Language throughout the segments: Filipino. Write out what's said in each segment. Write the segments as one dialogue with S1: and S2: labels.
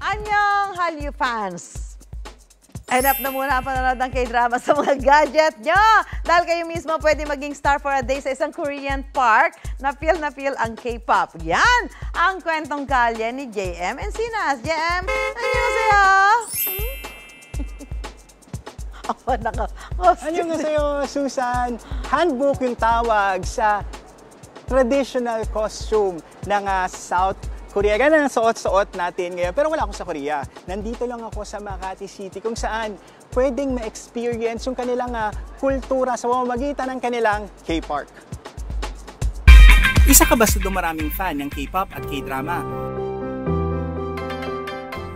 S1: Anyong Hallyu fans! Hanap na muna ang panonood ng K-drama sa mga gadget nyo. Dahil kayo mismo pwede maging star for a day sa isang Korean park na feel ang K-pop. Yan ang kwentong kalye ni JM Encinas. JM, annyeonghaseyo!
S2: Annyeonghaseyo, Susan! Hanbok yung tawag sa traditional costume ng South Korea. Ganun ang suot-suot natin ngayon. Pero wala ako sa Korea. Nandito lang ako sa Makati City kung saan pwedeng ma-experience yung kanilang kultura sa pamamagitan ng kanilang K-Park.
S3: Isa ka ba sa dumaraming fan ng K-pop at K-drama?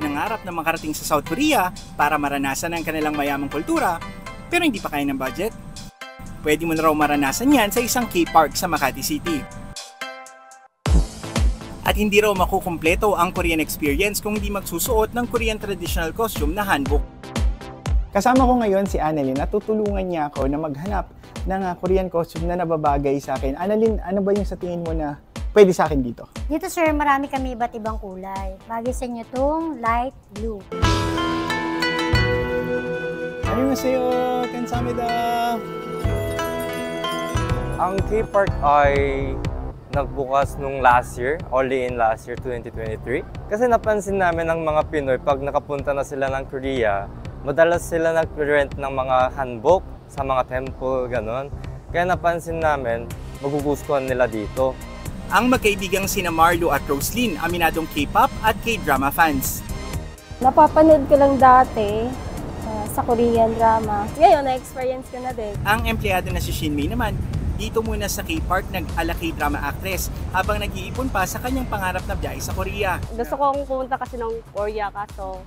S3: Nangarap na makarating sa South Korea para maranasan ang kanilang mayamang kultura pero hindi pa kaya ng budget? Pwede mo na raw maranasan yan sa isang K-Park sa Makati City. At hindi raw makukumpleto ang Korean experience kung hindi magsusuot ng Korean traditional costume na hanbok.
S2: Kasama ko ngayon si Annalyn at tutulungan niya ako na maghanap ng Korean costume na nababagay sa akin. Annalyn, ano ba yung sa tingin mo na pwede sa akin dito?
S4: Dito sir, marami kami iba't ibang kulay. Bagay sa inyo itong light blue.
S2: Annyeonghaseyo, kamsahamnida.
S5: Ang K-Park ay nagbukas nung last year, only in last year, 2023. Kasi napansin namin ng mga Pinoy, pag nakapunta na sila ng Korea, madalas sila nag-rent ng mga hanbok sa mga temple, ganon. Kaya napansin namin, magugustuhan nila dito.
S3: Ang magkaibigang sina Marlo at Roslyn, aminadong K-pop at K-drama fans.
S6: Napapanood ko lang dati sa Korean drama. Ngayon, na-experience ko na din.
S3: Ang empleyado na si Shinmei naman, dito muna sa K-Park nag-ala K-drama actress habang nag-iipon pa sa kanyang pangarap na biyahe sa Korea.
S7: Gusto kong pumunta kasi ng Korea kaso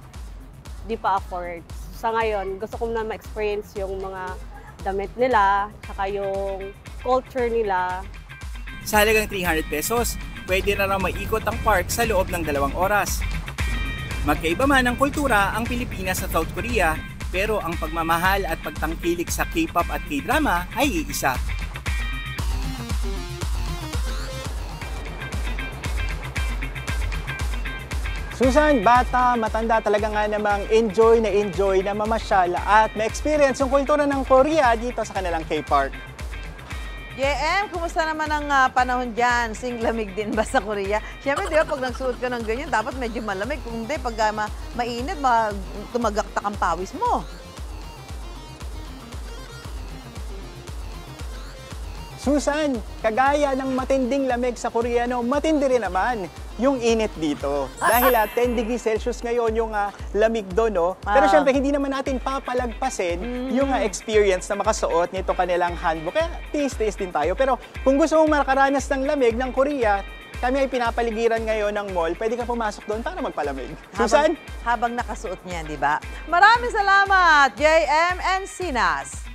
S7: di pa afford. Sa ngayon, gusto ko na ma-experience yung mga damit nila, saka yung culture nila.
S3: Sa halagang 300 pesos, pwede na raw maikot ang park sa loob ng 2 oras. Magkaiba man ang kultura ang Pilipinas at South Korea, pero ang pagmamahal at pagtangkilik sa K-pop at K-drama ay iisa.
S2: Susan, bata, matanda talaga nga namang enjoy na mamasyal at ma-experience yung kultura ng Korea dito sa kanilang K-Park.
S1: JM, kumusta naman ang panahon dyan? Lamig din ba sa Korea? Siyempre, di ba, pag nagsuot ka ng ganyan, dapat medyo malamig. Kung hindi, pag mainit, tumagaktak ang pawis mo.
S2: Susan, kagaya ng matinding lamig sa Korea, matindi rin naman yung init dito. Dahil 10 degrees Celsius ngayon yung lamig doon, no? Pero syempre, hindi naman natin papalagpasin yung experience na makasuot nito kanilang hanbok. Kaya tiis-tiis din tayo. Pero kung gusto mong makaranas ng lamig ng Korea, kami ay pinapaligiran ngayon ng mall. Pwede ka pumasok doon para magpalamig. Susan?
S1: Habang nakasuot niya, di ba? Maraming salamat, JM Encinas.